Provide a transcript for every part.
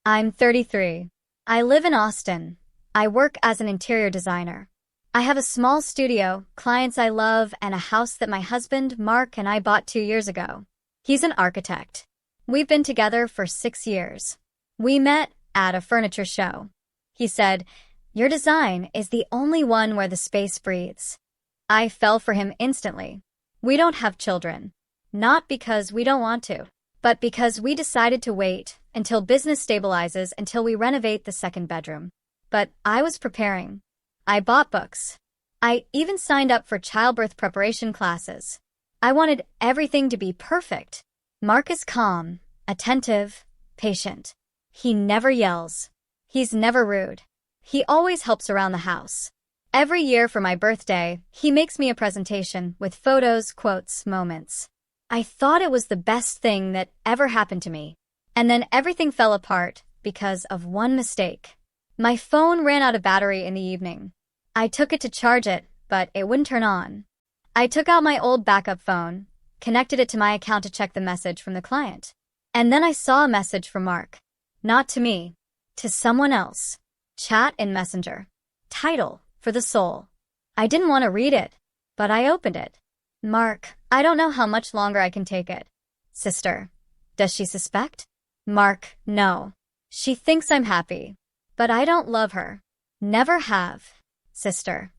I'm 33. I live in Austin. I work as an interior designer. I have a small studio, clients I love, and a house that my husband, Mark, and I bought 2 years ago. He's an architect. We've been together for 6 years. We met at a furniture show. He said, "Your design is the only one where the space breathes." I fell for him instantly. We don't have children. Not because we don't want to, but because we decided to wait until business stabilizes until we renovate the second bedroom. But I was preparing. I bought books. I even signed up for childbirth preparation classes. I wanted everything to be perfect. Mark is calm, attentive, patient. He never yells. He's never rude. He always helps around the house. Every year for my birthday, he makes me a presentation with photos, quotes, moments. I thought it was the best thing that ever happened to me. And then everything fell apart because of one mistake. My phone ran out of battery in the evening. I took it to charge it, but it wouldn't turn on. I took out my old backup phone, connected it to my account to check the message from the client. And then I saw a message from Mark. Not to me, to someone else. Chat in Messenger. Title, For the Soul. I didn't want to read it, but I opened it. Mark, I don't know how much longer I can take it. Sister, does she suspect? Mark, no. She thinks I'm happy, but I don't love her. Never have. Sister,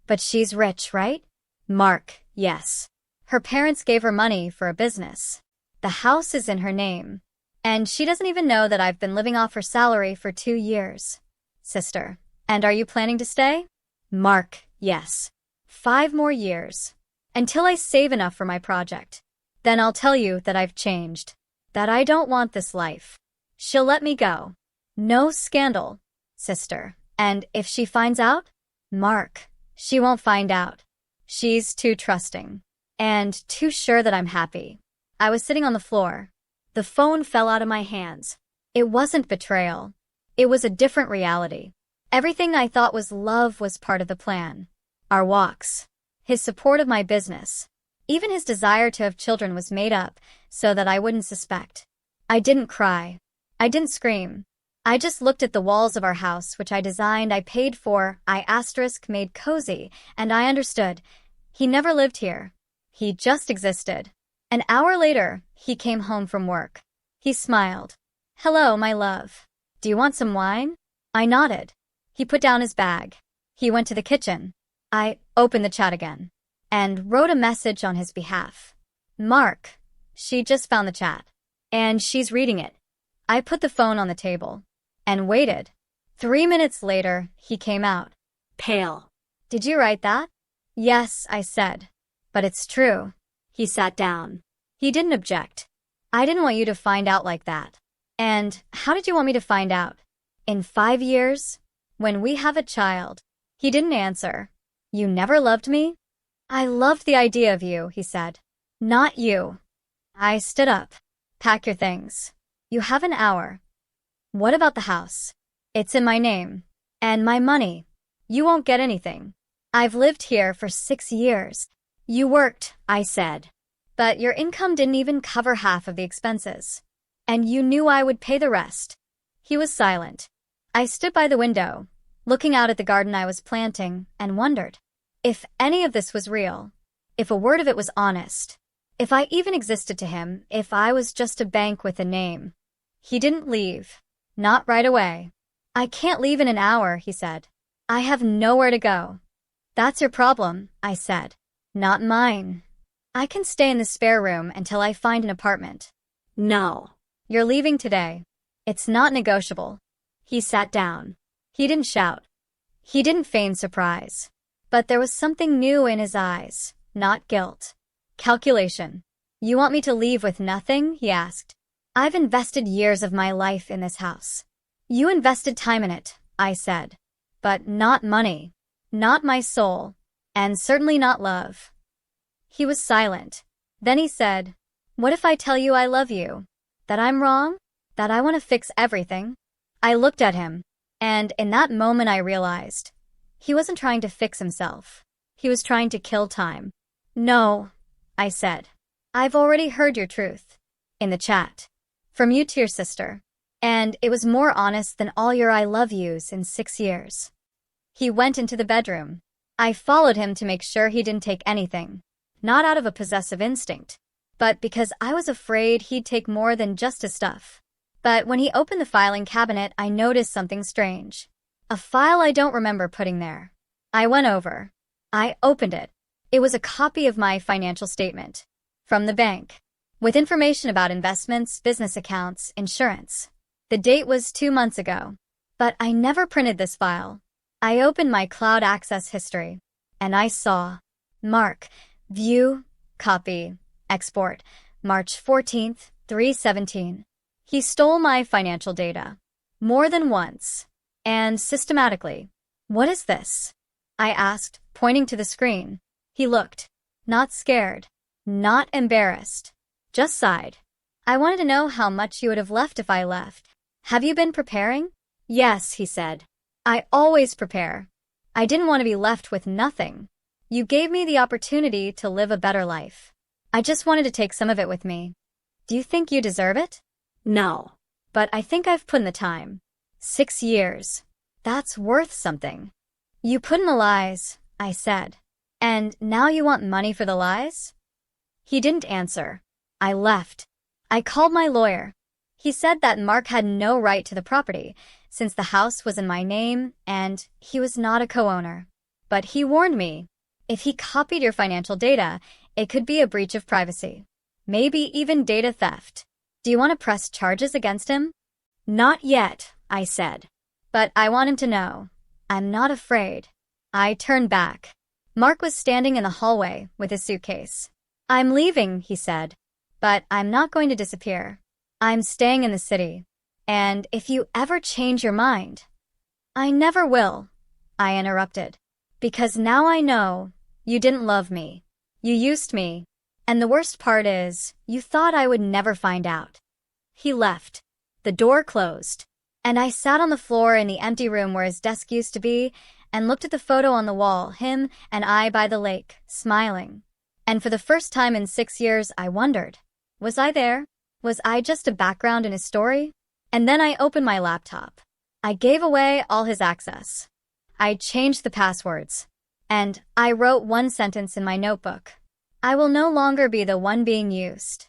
but she's rich, right? Mark, yes. Her parents gave her money for a business. The house is in her name, and she doesn't even know that I've been living off her salary for 2 years. Sister, and are you planning to stay? Mark, yes. 5 more years. Until I save enough for my project. Then I'll tell you that I've changed. That I don't want this life. She'll let me go. No scandal, sister. And if she finds out? Mark, she won't find out. She's too trusting. And too sure that I'm happy. I was sitting on the floor. The phone fell out of my hands. It wasn't betrayal. It was a different reality. Everything I thought was love was part of the plan. Our walks. His support of my business. Even his desire to have children was made up so that I wouldn't suspect. I didn't cry. I didn't scream. I just looked at the walls of our house, which I designed, I paid for, made cozy, and I understood. He never lived here. He just existed. An hour later, he came home from work. He smiled. "Hello, my love. Do you want some wine?" I nodded. He put down his bag. He went to the kitchen. I opened the chat again and wrote a message on his behalf. Mark, she just found the chat, and she's reading it. I put the phone on the table and waited. 3 minutes later, he came out. Pale. "Did you write that?" "Yes," I said. "But it's true." He sat down. He didn't object. "I didn't want you to find out like that." "And how did you want me to find out?" "In 5 years? When we have a child." He didn't answer. "You never loved me?" "I loved the idea of you," he said. "Not you." I stood up. "Pack your things. You have an hour." "What about the house?" "It's in my name. And my money. You won't get anything. I've lived here for 6 years. You worked," I said. "But your income didn't even cover half of the expenses. And you knew I would pay the rest." He was silent. I stood by the window, looking out at the garden I was planting, and wondered if any of this was real, if a word of it was honest, if I even existed to him, if I was just a bank with a name. He didn't leave. Not right away. "I can't leave in an hour," he said. "I have nowhere to go." "That's your problem," I said. "Not mine. I can stay in the spare room until I find an apartment." "No. You're leaving today. It's not negotiable." He sat down. He didn't shout. He didn't feign surprise. But there was something new in his eyes, not guilt. Calculation. "You want me to leave with nothing?" he asked. "I've invested years of my life in this house." "You invested time in it," I said. "But not money. Not my soul. And certainly not love." He was silent. Then he said, "What if I tell you I love you? That I'm wrong? That I want to fix everything?" I looked at him, and in that moment I realized he wasn't trying to fix himself. He was trying to kill time. "No," I said. "I've already heard your truth. In the chat. From you to your sister. And it was more honest than all your I love yous in 6 years. He went into the bedroom. I followed him to make sure he didn't take anything. Not out of a possessive instinct, but because I was afraid he'd take more than just his stuff. But when he opened the filing cabinet, I noticed something strange. A file I don't remember putting there. I went over. I opened it. It was a copy of my financial statement. From the bank. With information about investments, business accounts, insurance. The date was 2 months ago. But I never printed this file. I opened my cloud access history. And I saw. Mark. View. Copy. Export. March 14th, 3:17. He stole my financial data. More than once. And systematically. What is this? I asked, pointing to the screen. He looked. Not scared. Not embarrassed. Just sighed. I wanted to know how much you would have left if I left. Have you been preparing? Yes, he said. I always prepare. I didn't want to be left with nothing. You gave me the opportunity to live a better life. I just wanted to take some of it with me. Do you think you deserve it? No. But I think I've put in the time. 6 years. That's worth something. You put in the lies, I said. And now you want money for the lies? He didn't answer. I left. I called my lawyer. He said that Mark had no right to the property, since the house was in my name and he was not a co-owner. But he warned me, if he copied your financial data, it could be a breach of privacy. Maybe even data theft. Do you want to press charges against him? Not yet, I said. But I want him to know. I'm not afraid. I turned back. Mark was standing in the hallway with his suitcase. I'm leaving, he said. But I'm not going to disappear. I'm staying in the city. And if you ever change your mind... I never will, I interrupted. Because now I know you didn't love me. You used me. And the worst part is, you thought I would never find out. He left. The door closed. And I sat on the floor in the empty room where his desk used to be and looked at the photo on the wall, him and I by the lake, smiling. And for the first time in 6 years, I wondered, was I there? Was I just a background in his story? And then I opened my laptop. I gave away all his access. I changed the passwords. And I wrote one sentence in my notebook. I will no longer be the one being used.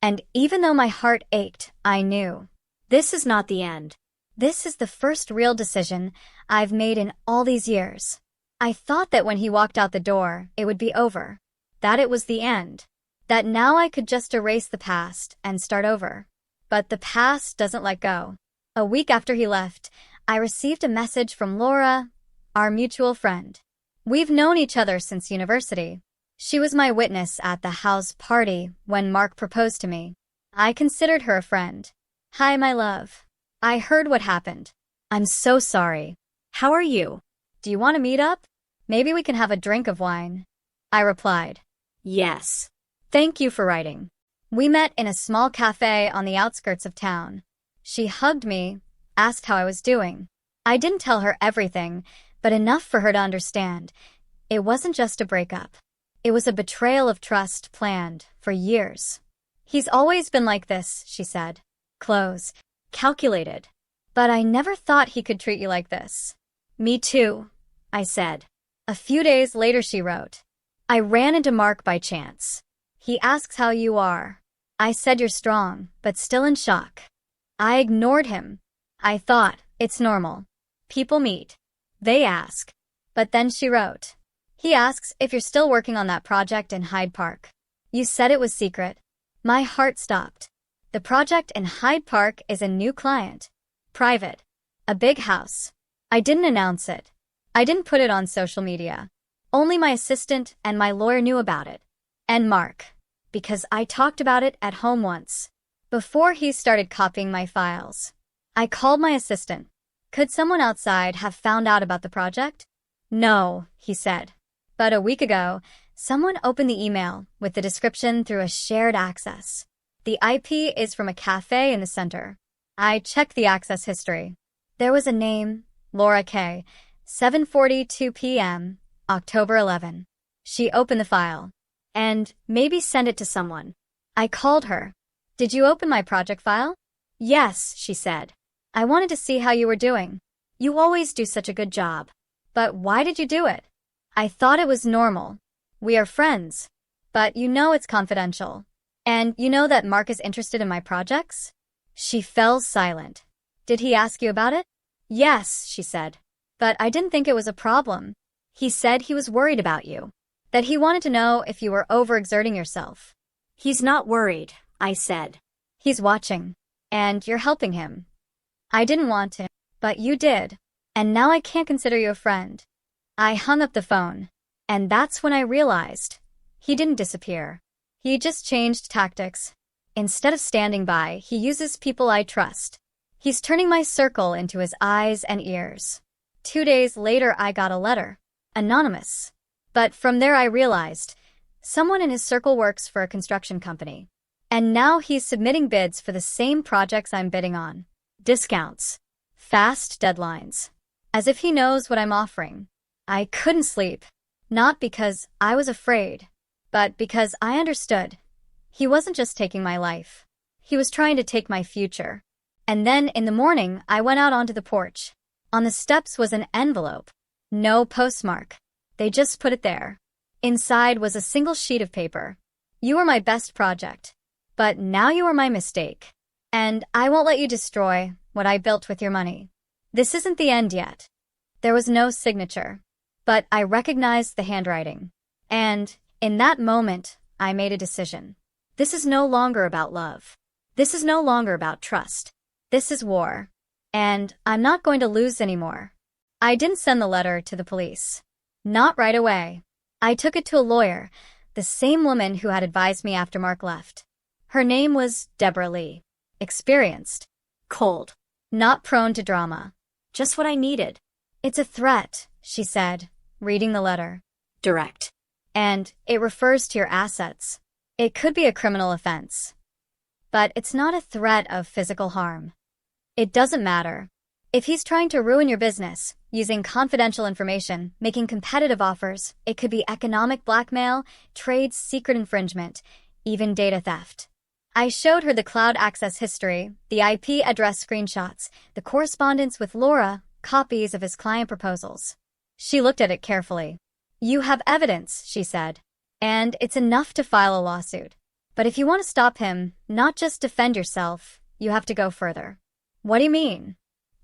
And even though my heart ached, I knew. This is not the end. This is the first real decision I've made in all these years. I thought that when he walked out the door, it would be over. That it was the end. That now I could just erase the past and start over. But the past doesn't let go. A week after he left, I received a message from Laura, our mutual friend. We've known each other since university. She was my witness at the house party when Mark proposed to me. I considered her a friend. Hi, my love. I heard what happened. I'm so sorry. How are you? Do you want to meet up? Maybe we can have a drink of wine. I replied. Yes. Thank you for writing. We met in a small cafe on the outskirts of town. She hugged me, asked how I was doing. I didn't tell her everything, but enough for her to understand. It wasn't just a breakup. It was a betrayal of trust planned for years. He's always been like this, she said. Close. Calculated. But I never thought he could treat you like this. Me too, I said. A few days later she wrote, I ran into Mark by chance. He asks how you are. I said you're strong, but still in shock. I ignored him. I thought, it's normal. People meet. They ask. But then she wrote, he asks if you're still working on that project in Hyde Park. You said it was secret. My heart stopped. The project in Hyde Park is a new client. Private. A big house. I didn't announce it. I didn't put it on social media. Only my assistant and my lawyer knew about it. And Mark. Because I talked about it at home once. Before he started copying my files. I called my assistant. Could someone outside have found out about the project? No, he said. But a week ago, someone opened the email with the description through a shared access. The IP is from a cafe in the center. I checked the access history. There was a name, Laura K., 7:42 p.m., October 11. She opened the file. And maybe send it to someone. I called her. Did you open my project file? Yes, she said. I wanted to see how you were doing. You always do such a good job. But why did you do it? I thought it was normal. We are friends. But you know it's confidential. And you know that Mark is interested in my projects? She fell silent. Did he ask you about it? Yes, she said. But I didn't think it was a problem. He said he was worried about you. That he wanted to know if you were overexerting yourself. He's not worried, I said. He's watching. And you're helping him. I didn't want to, but you did. And now I can't consider you a friend. I hung up the phone. And that's when I realized. He didn't disappear. He just changed tactics. Instead of standing by, he uses people I trust. He's turning my circle into his eyes and ears. 2 days later, I got a letter. Anonymous. But from there I realized, someone in his circle works for a construction company. And now he's submitting bids for the same projects I'm bidding on. Discounts. Fast deadlines. As if he knows what I'm offering. I couldn't sleep. Not because I was afraid, but because I understood. He wasn't just taking my life. He was trying to take my future. And then in the morning, I went out onto the porch. On the steps was an envelope. No postmark. They just put it there. Inside was a single sheet of paper. You were my best project. But now you are my mistake. And I won't let you destroy what I built with your money. This isn't the end yet. There was no signature. But I recognized the handwriting. And in that moment, I made a decision. This is no longer about love. This is no longer about trust. This is war. And I'm not going to lose anymore. I didn't send the letter to the police. Not right away. I took it to a lawyer, the same woman who had advised me after Mark left. Her name was Deborah Lee. Experienced. Cold. Not prone to drama. Just what I needed. It's a threat, she said, reading the letter. Direct. And it refers to your assets. It could be a criminal offense. But it's not a threat of physical harm. It doesn't matter. If he's trying to ruin your business, using confidential information, making competitive offers, it could be economic blackmail, trade secret infringement, even data theft. I showed her the cloud access history, the IP address screenshots, the correspondence with Laura, copies of his client proposals. She looked at it carefully. You have evidence, she said. And it's enough to file a lawsuit. But if you want to stop him, not just defend yourself, you have to go further. What do you mean?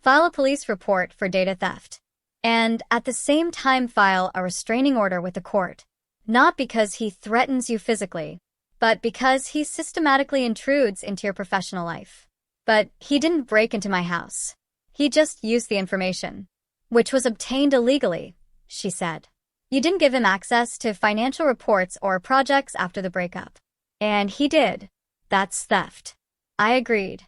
File a police report for data theft. And at the same time file a restraining order with the court. Not because he threatens you physically, but because he systematically intrudes into your professional life. But he didn't break into my house. He just used the information, which was obtained illegally, she said. You didn't give him access to financial reports or projects after the breakup. And he did. That's theft. I agreed.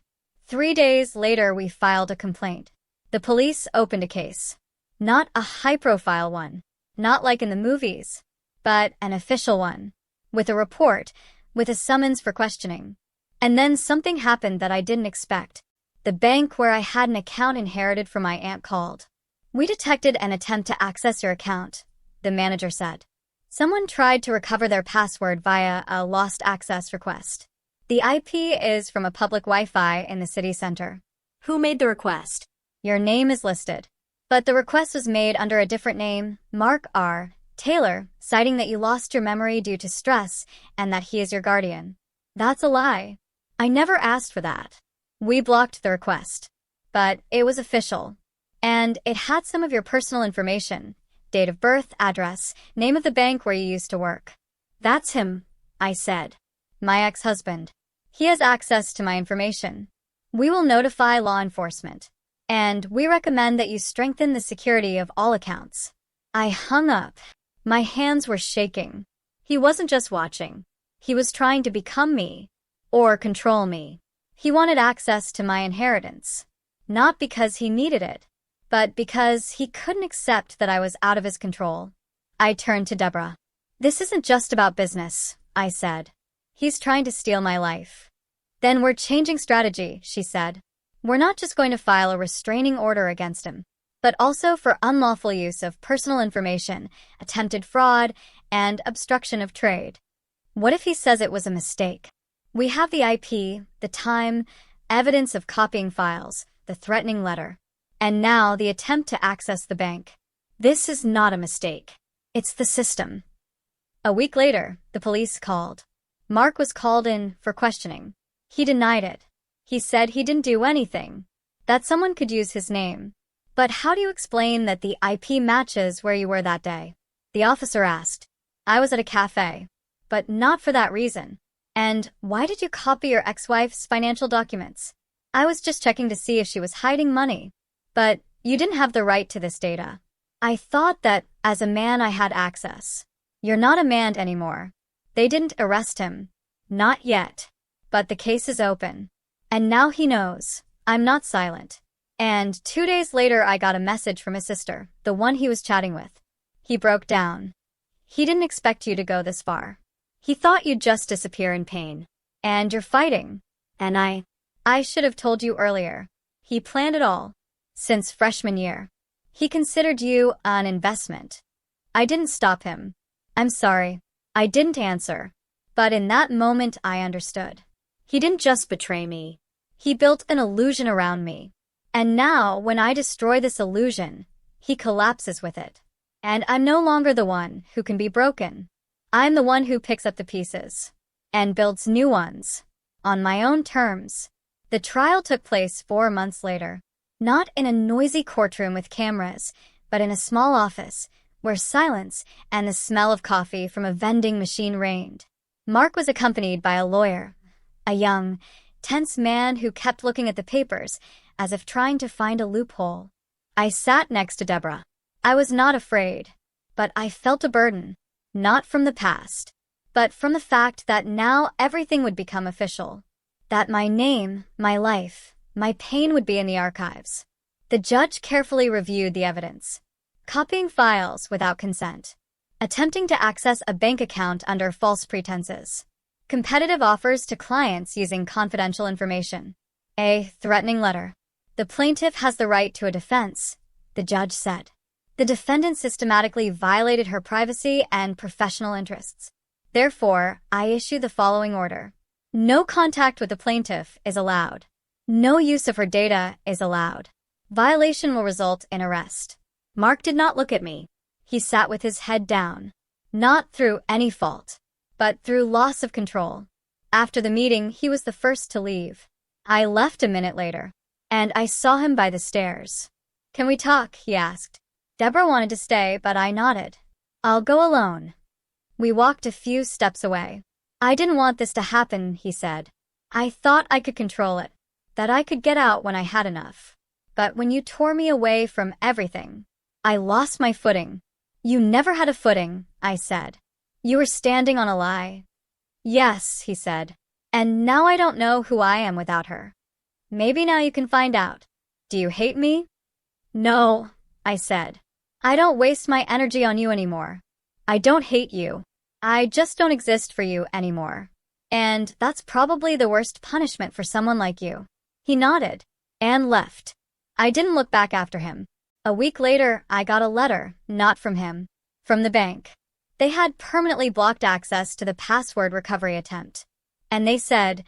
3 days later, we filed a complaint. The police opened a case. Not a high-profile one, not like in the movies, but an official one, with a report, with a summons for questioning. And then something happened that I didn't expect. The bank where I had an account inherited from my aunt called. We detected an attempt to access your account, the manager said. Someone tried to recover their password via a lost access request. The IP is from a public Wi-Fi in the city center. Who made the request? Your name is listed. But the request was made under a different name, Mark R. Taylor, citing that you lost your memory due to stress and that he is your guardian. That's a lie. I never asked for that. We blocked the request. But it was official. And it had some of your personal information, date of birth, address, name of the bank where you used to work. That's him, I said. My ex-husband. He has access to my information. We will notify law enforcement. And we recommend that you strengthen the security of all accounts. I hung up. My hands were shaking. He wasn't just watching. He was trying to become me. Or control me. He wanted access to my inheritance. Not because he needed it, but because he couldn't accept that I was out of his control. I turned to Deborah. This isn't just about business, I said. He's trying to steal my life. Then we're changing strategy, she said. We're not just going to file a restraining order against him, but also for unlawful use of personal information, attempted fraud, and obstruction of trade. What if he says it was a mistake? We have the IP, the time, evidence of copying files, the threatening letter, and now the attempt to access the bank. This is not a mistake. It's the system. A week later, the police called. Mark was called in for questioning. He denied it. He said he didn't do anything, that someone could use his name. But how do you explain that the IP matches where you were that day? The officer asked. I was at a cafe, but not for that reason. And why did you copy your ex-wife's financial documents? I was just checking to see if she was hiding money. But you didn't have the right to this data. I thought that as a man I had access. You're not a man anymore. They didn't arrest him. Not yet. But the case is open. And now he knows. I'm not silent. And 2 days later I got a message from his sister, the one he was chatting with. He broke down. He didn't expect you to go this far. He thought you'd just disappear in pain. And you're fighting. And I should have told you earlier. He planned it all. Since freshman year. He considered you an investment. I didn't stop him. I'm sorry. I didn't answer. But in that moment I understood. He didn't just betray me. He built an illusion around me. And now, when I destroy this illusion, he collapses with it. And I'm no longer the one who can be broken. I'm the one who picks up the pieces and builds new ones on my own terms. The trial took place 4 months later. Not in a noisy courtroom with cameras, but in a small office where silence and the smell of coffee from a vending machine reigned. Mark was accompanied by a lawyer, a young, tense man who kept looking at the papers as if trying to find a loophole. I sat next to Deborah. I was not afraid, but I felt a burden, not from the past, but from the fact that now everything would become official, that my name, my life, my pain would be in the archives. The judge carefully reviewed the evidence. Copying files without consent. Attempting to access a bank account under false pretenses. Competitive offers to clients using confidential information. A threatening letter. The plaintiff has the right to a defense, the judge said. The defendant systematically violated her privacy and professional interests. Therefore, I issue the following order. No contact with the plaintiff is allowed. No use of her data is allowed. Violation will result in arrest. Mark did not look at me. He sat with his head down. Not through any fault, but through loss of control. After the meeting, he was the first to leave. I left a minute later, and I saw him by the stairs. Can we talk? He asked. Deborah wanted to stay, but I nodded. I'll go alone. We walked a few steps away. I didn't want this to happen, he said. I thought I could control it, that I could get out when I had enough. But when you tore me away from everything, I lost my footing. You never had a footing, I said. You were standing on a lie. Yes, he said. And now I don't know who I am without her. Maybe now you can find out. Do you hate me? No, I said. I don't waste my energy on you anymore. I don't hate you. I just don't exist for you anymore. And that's probably the worst punishment for someone like you. He nodded and left. I didn't look back after him. A week later, I got a letter, not from him, from the bank. They had permanently blocked access to the password recovery attempt. And they said,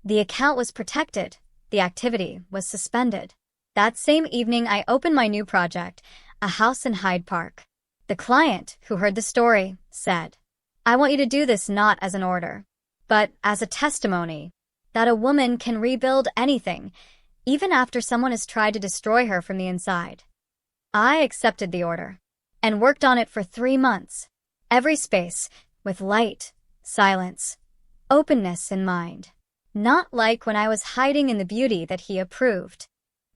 the account was protected, the activity was suspended. That same evening, I opened my new project, a house in Hyde Park. The client, who heard the story, said, I want you to do this not as an order, but as a testimony that a woman can rebuild anything, even after someone has tried to destroy her from the inside. I accepted the order and worked on it for 3 months. Every space, with light, silence, openness in mind. Not like when I was hiding in the beauty that he approved,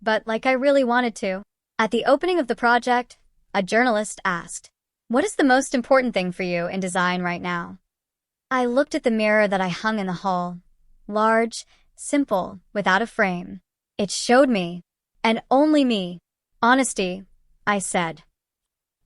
but like I really wanted to. At the opening of the project, a journalist asked, what is the most important thing for you in design right now? I looked at the mirror that I hung in the hall. Large, simple, without a frame. It showed me, and only me, honesty, I said.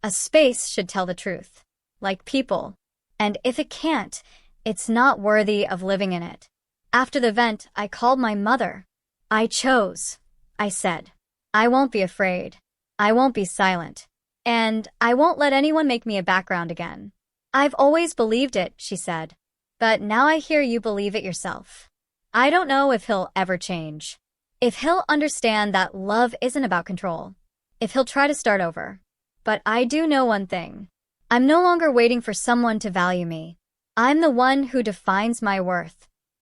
A space should tell the truth, like people, and if it can't, it's not worthy of living in it. After the event, I called my mother. I chose, I said. I won't be afraid. I won't be silent. And I won't let anyone make me a background again. I've always believed it, she said. But now I hear you believe it yourself. I don't know if he'll ever change. If he'll understand that love isn't about control. If he'll try to start over. But I do know one thing. I'm no longer waiting for someone to value me. I'm the one who defines my worth.